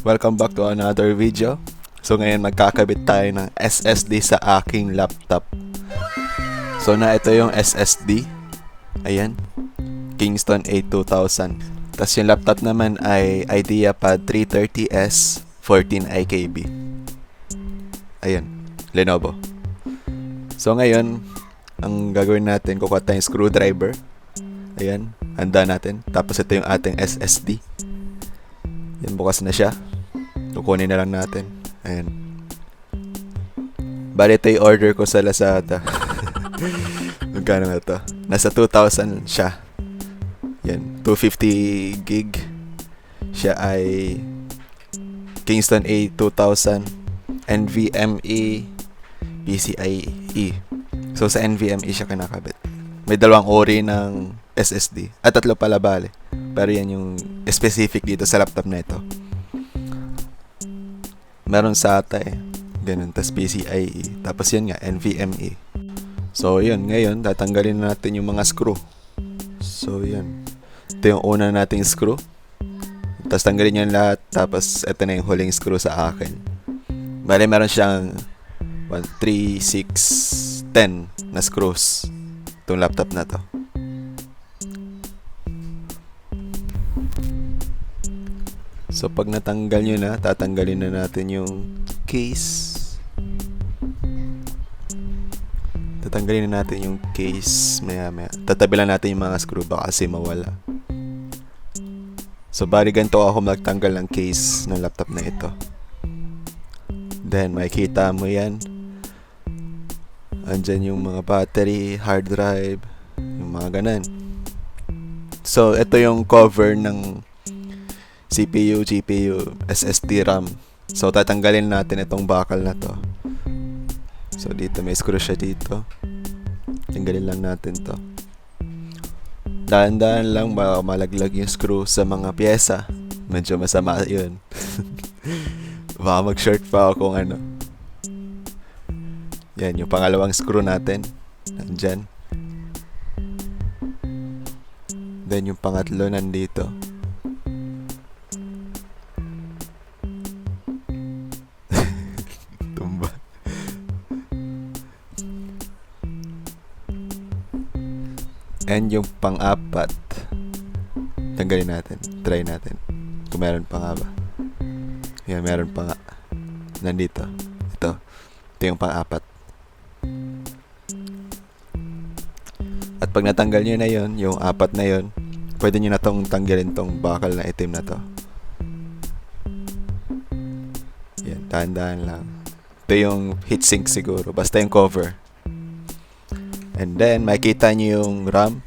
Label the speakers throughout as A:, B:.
A: Welcome back to another video. So ngayon magkakabit tayo ng SSD sa aking laptop. So ito yung SSD. Ayan, Kingston 8200. Tapos yung laptop naman ay IdeaPad 330S 14 IKB. Ayan, Lenovo. So ngayon, ang gagawin natin, kukuha tayong screwdriver. Ayan, handa natin. Tapos ito yung ating SSD. Yan, bukas na siya. Kukunin na lang natin. Ayan. Bali ito yung order ko sa Lazada. Magkano na ito? Nasa 2,000 siya. Yan, 250 gig. Siya ay Kingston A2000 NVMe PCIe. So sa NVMe siya kinakabit. May dalawang ori ng SSD. At tatlo pala bale. Pero yan yung specific dito sa laptop na ito. Meron SATA eh. Ganun. Tapos PCIe. Tapos yan nga, NVMe. So yun, ngayon tatanggalin natin yung mga screw. So yan. Ito yung una nating screw. Tapos tanggalin nyo lahat. Tapos ito na yung huling screw sa akin. Bale meron siyang 1, 3, 6, 10 na screws. Itong laptop na to. So pag natanggal nyo na, tatanggalin na natin yung case. Tatanggalin na natin yung case maya. Tatabi lang natin yung mga screw baka kasi mawala. So bali ganito ako magtanggal ng case ng laptop na ito. Then makikita mo yan. Andyan yung mga battery, hard drive, yung mga ganan. So ito yung cover ng CPU, GPU, SSD RAM. So tatanggalin natin itong bakal na to. So dito may screw siya dito. Tanggalin lang natin to. Dahan-dahan lang, baka malaglag yung screw sa mga pyesa. Medyo masama yun. Baka mag-short pa ako kung ano. Yan yung pangalawang screw natin. Nandyan. Then yung pangatlo nandito. Tumba. And yung pang-apat, tanggalin natin. Try natin. Kung meron pa nga ba. Yan, meron pa nga. Nandito. Ito yung pang-apat. At pag natanggal nyo na yon, yung apat na yon, pwede nyo na tong tanggalin tong bakal na itim na to. Yan, dahan-dahan lang. Ito yung heatsink siguro. Basta yung cover. And then, makikita nyo yung RAM,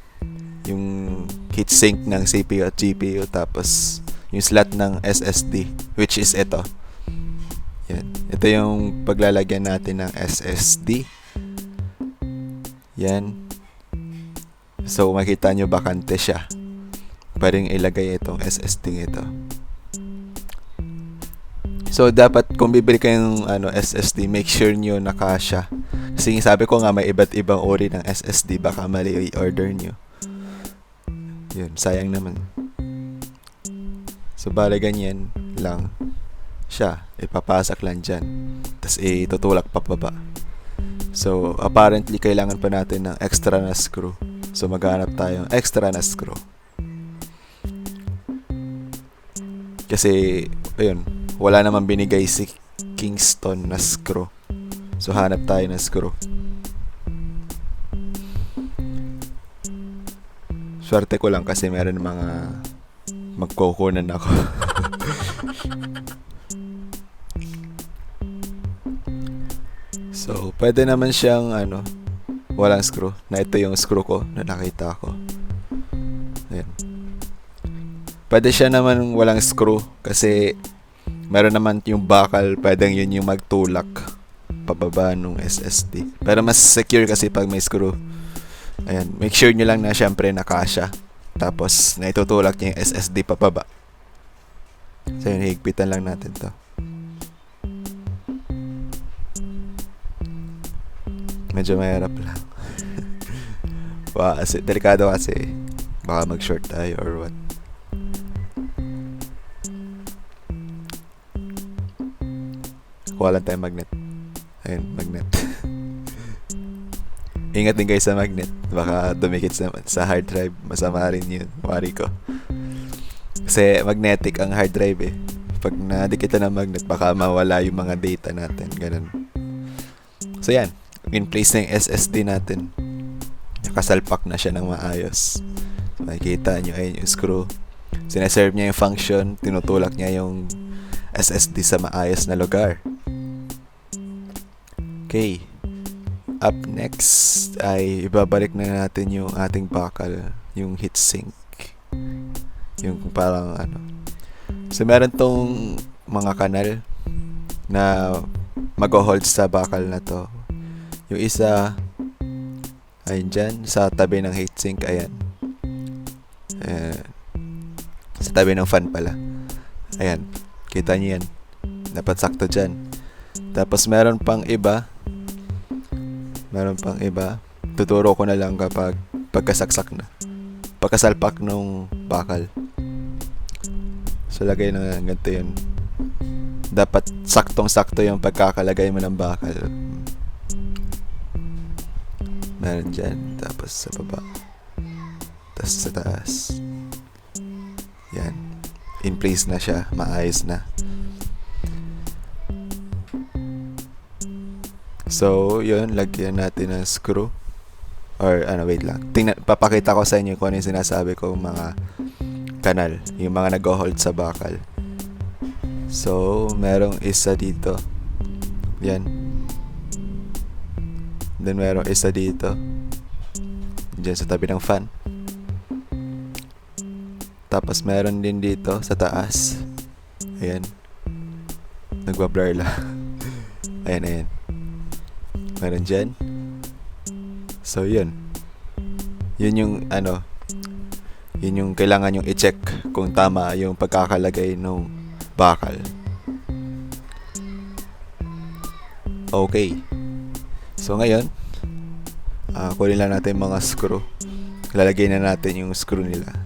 A: yung heatsink ng CPU at GPU, tapos yung slot ng SSD, which is ito. Yan. Ito yung paglalagyan natin ng SSD. Yan. So, makikita nyo bakante siya. Pwedeng ilagay itong SSD ito. So, dapat kung bibili kayong SSD, make sure nyo nakasya. Kasi sabi ko nga may iba't ibang ori ng SSD, baka mali i-order nyo. Yun, sayang naman. So bale ganyan lang siya, ipapasak lang dyan, tapos itutulak pa baba. So apparently kailangan pa natin ng extra na screw. So maghanap tayo ng extra na screw. Kasi ayun, wala naman binigay si Kingston na screw. So hanap tayo ng screw. Swerte ko lang kasi meron mga magkukunan ako. So pwede naman siyang walang screw. Na ito yung screw ko na nakita ko. Ayan. Pwede siya naman walang screw kasi meron naman yung bakal, pwedeng yun yung magtulak pababa nung SSD. Pero mas secure kasi pag may screw. Ayan, make sure nyo lang na syempre nakasya. Tapos naitutulak niya yung SSD pababa. So yun, higpitan lang natin to. Medyo mahirap lang. Kasi delikado kasi. Baka mag-short tayo or what. kuha lang tayo magnet. Ayun, magnet. Ingat din guys sa magnet. Baka dumikit sa hard drive. Masama rin yun. Wari ko. Kasi magnetic ang hard drive eh. Pag nadikit ng magnet, baka mawala yung mga data natin. Ganun. So yan. In place na yung SSD natin. Nakasalpak na siya ng maayos. So, makikita nyo, ayun yung screw. Sineserve niya yung function. Tinutulak niya yung SSD sa maayos na lugar. Okay. Up next ay ibabalik na natin yung ating bakal, yung heatsink. Yung parang ano. So meron tong mga kanal na mag-hold sa bakal na to. Yung isa ayun dyan sa tabi ng heatsink, ayan. Sa tabi ng fan pala. Ayan. Kita niyo yan. Dapat sakto dyan. Tapos meron pang iba. Tuturo ko na lang kapag pagkasaksak na. Pagkasalpak nung bakal. So lagay na ganito yun. Dapat saktong-sakto yung pagkakalagay mo ng bakal. Meron dyan. Tapos sa baba. Tapos sa taas. Yan. In place na siya. Maayos na. So, yun, lagyan natin ng screw. Or, wait lang. Papakita ko sa inyo kung ano yung sinasabi ko, mga kanal. Yung mga nag-hold sa bakal. So, merong isa dito. Yan. Then, merong isa dito. Diyan sa tabi ng fan. Tapos, meron din dito sa taas. Ayan. Nagwa-blur lang. Ayan. Meron dyan. So, yun. Yun yung, yun yung kailangan yung i-check kung tama yung pagkakalagay ng bakal. Okay. So, ngayon, kunin lang natin mga screw. Lalagay na natin yung screw nila.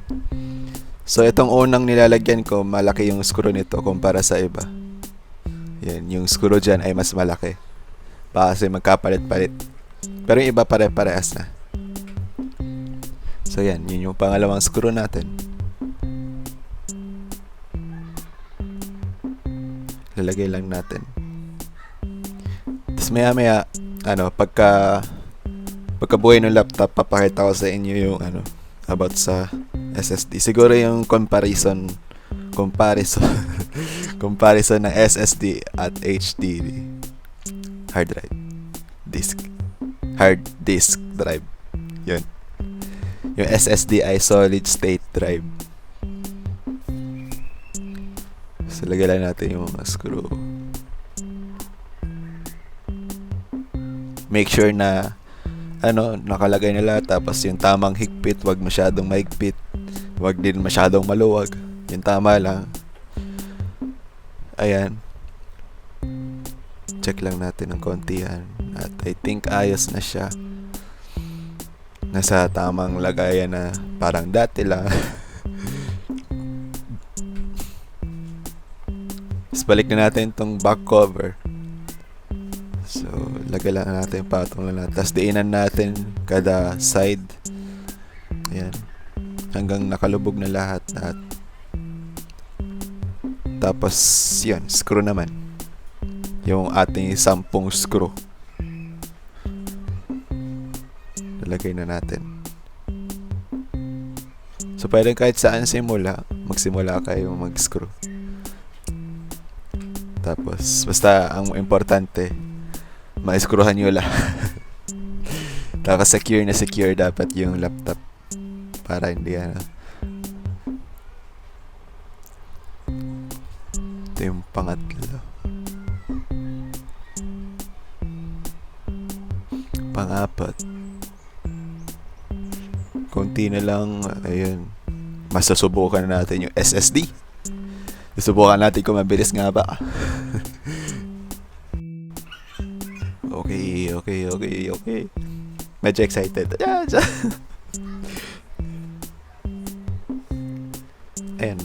A: So, itong unang nilalagyan ko, malaki yung screw nito kumpara sa iba. Yan, yung screw dyan ay mas malaki. Kasi magkapalit-palit. Pero yung iba pare-parehas na. So yan, yun yung pangalawang screw natin. Lalagay lang natin. Tapos maya-maya, pagkabuhay ng laptop, papakita ko sa inyo yung about sa SSD. Siguro yung comparison ng SSD at HDD. Hard disk drive. Yun. Yung SSD ay solid state drive. So, lagyan lang natin yung mga screw. Make sure na nakalagay nila. Tapos yung tamang higpit, wag masyadong mahigpit, wag din masyadong maluwag. Yung tama lang. Ayan. Check lang natin ng kontihan. At I think ayos na siya. Nasa tamang lagayan na parang dati lang. Tapos balik na natin itong back cover. So, lagay lang natin, patong lang natin. Tapos diinan natin kada side. Ayan. Hanggang nakalubog na lahat. At tapos, yun, screw naman. Yung ating 10 screw. Lalagay na natin. So, pwede kahit saan magsimula kayo mag-screw. Tapos, basta ang importante, ma-screwhan nyo lang. Tapos, secure dapat yung laptop. Para hindi ito yung pangatlo. Pang-apat. Kunti na lang. Ayun. Masasubukan na natin yung SSD. Susubukan natin kung mabilis nga ba. Okay. Medyo excited. Ayan.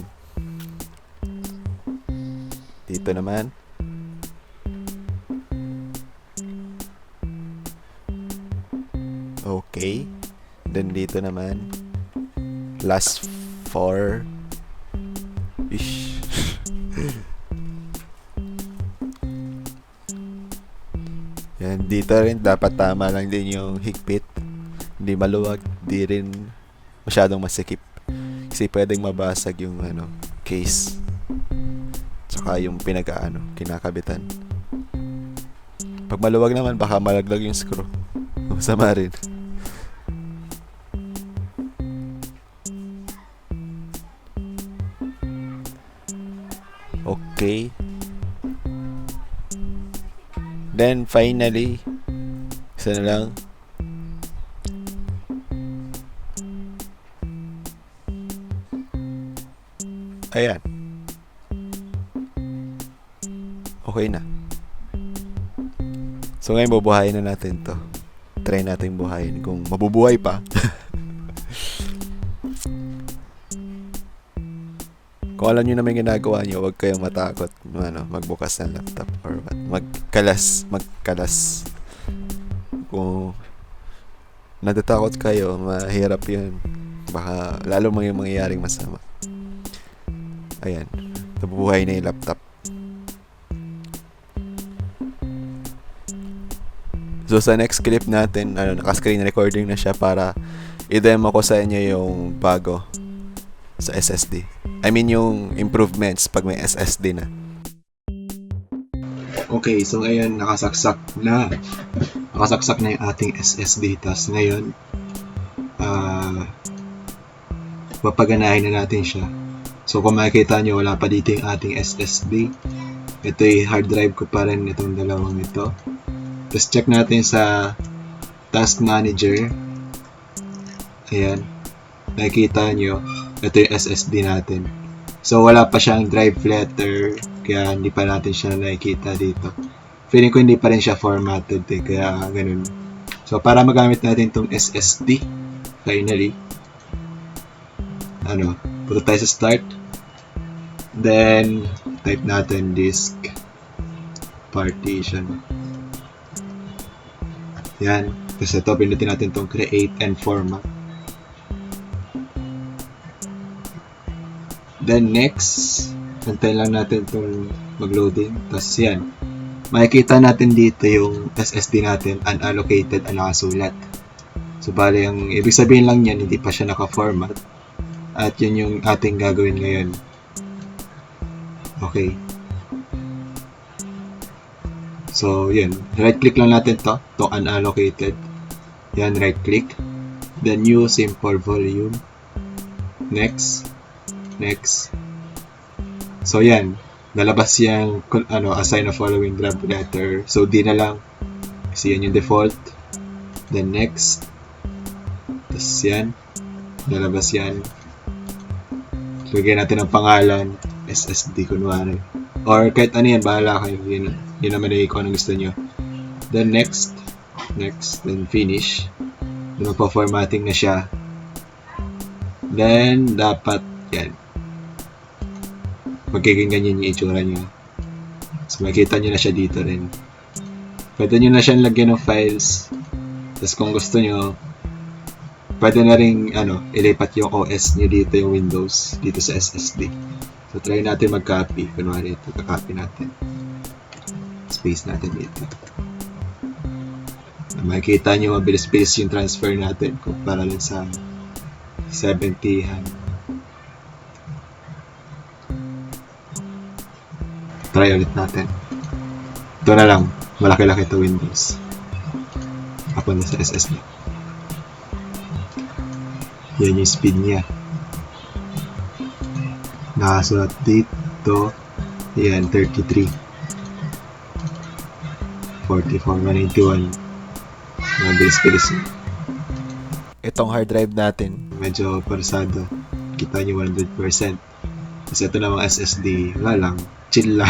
A: Dito naman. Okay. Then dito naman, last 4. Ish. Yan, dito rin dapat tama lang din yung higpit. Hindi maluwag, di rin masyadong masikip. Kasi pwedeng mabasag yung case. Tsaka yung kinakabitan. Pag maluwag naman, baka malaglag yung screw. Masama rin. Okay. Then finally, isa na lang. Ayan. Okay na. So ngayon bubuhayin na natin to. Try natin buhayin kung mabubuhay pa. Kung alam nyo naman ginagawa nyo, huwag kayong matakot magbukas ng laptop or what. Magkalas. Kung natatakot kayo, mahirap yun. Baka lalo may mangyayaring masama. Ayan, nabubuhay na yung laptop. So sa next clip natin, naka-screen recording na siya para i-demo ko sa inyo yung bago sa SSD. I mean yung improvements pag may SSD na. Okay, so ngayon nakasaksak na yung ating SSD. Tapos ngayon papaganahin na natin siya. So kung makikita nyo, wala pa dito yung ating SSD. Ito yung hard drive ko pa rin, itong dalawang ito. Tapos check natin sa task manager. Ayan, nakikita nyo, ito yung SSD natin. So wala pa siyang drive letter, kaya hindi pa natin siya nakikita dito. Feeling ko hindi pa rin siya formatted kaya ganun. So para magamit natin itong SSD, finally, punta tayo sa start. Then type natin disk partition. Yan. Tapos ito, pinutin natin itong create and format. Then next, antayin lang natin itong mag-loading. Tapos yan, makikita natin dito yung SSD natin unallocated ang nakasulat. So bali, ang ibig sabihin lang yan, hindi pa siya naka-format. At yun yung ating gagawin ngayon. Okay. So yun, right click lang natin to unallocated. Yan, right click. Then new simple volume. Next. So yan, lalabas yung assign a following drive letter. So di na lang, kasi yan yung default. Then next. Tapos yan, lalabas yan. Lagyan natin ang pangalan, SSD kunwari. Or kahit ano yan, bahala kayo. Yun naman ay kung anong gusto nyo. Then next, then finish. Then magpa-formatting na siya. Then dapat yan, magiging ganyan yung itsura nyo. So makikita nyo na siya dito rin. Pwede nyo na siyang lagyan ng files. Tapos kung gusto nyo, pwede na rin ilipat yung OS nyo dito, yung Windows dito sa SSD. So try natin mag-copy. Kunwari ito, kakopy natin. Space natin dito. Makikita nyo mabilis-bilis yung transfer natin kumpara lang sa 70-han. Try ulit natin. Ito na lang, malaki-laki ito Windows. Ako na sa SSD. Yan yung speed niya. Nakasulat dito. Yan, 33. 44, 181. Mabilis-bilis niya. Itong hard drive natin, medyo parsado. Kita nyo 100%. Kasi ito namang SSD, wala lang. Chill lang.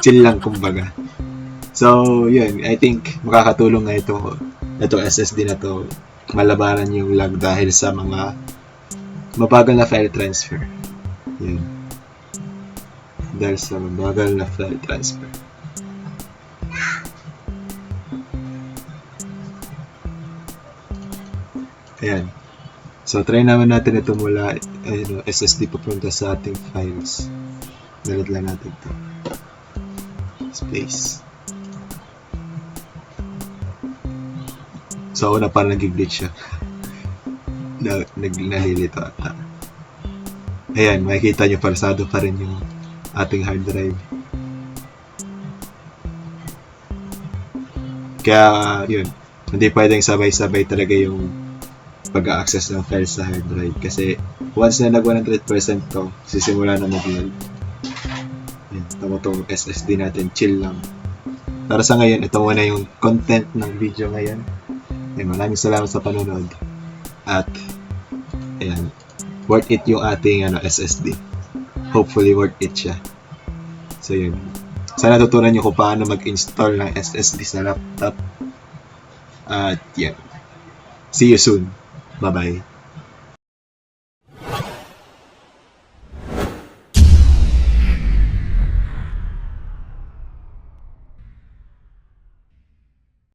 A: Chill lang kumbaga. So, yun. I think makakatulong na itong SSD na to malabanan yung lag dahil sa mga mabagal na file transfer. Yun. Dahil sa mabagal na file transfer. Ayan. So, try naman natin ito mula SSD papunta sa ating files. Dalad lang natin ito. Space. So, una parang nag-glitch siya. Nalilito ata. Ayan, makikita nyo parsado pa rin yung ating hard drive. Kaya, yun. Hindi pwedeng sabay-sabay talaga yung pag-access ng files sa hard drive. Kasi, once na nag 100% to, sisimula na mag-load. Yan, tama itong SSD natin. Chill lang. Para sa ngayon, ito muna yung content ng video ngayon. Yan, maraming salamat sa panonood. At, ayan, worth it yung ating SSD. Hopefully, worth it siya. So, yun. Sana tutunan nyo kung paano mag-install ng SSD sa laptop. At, yan. See you soon. Bye-bye.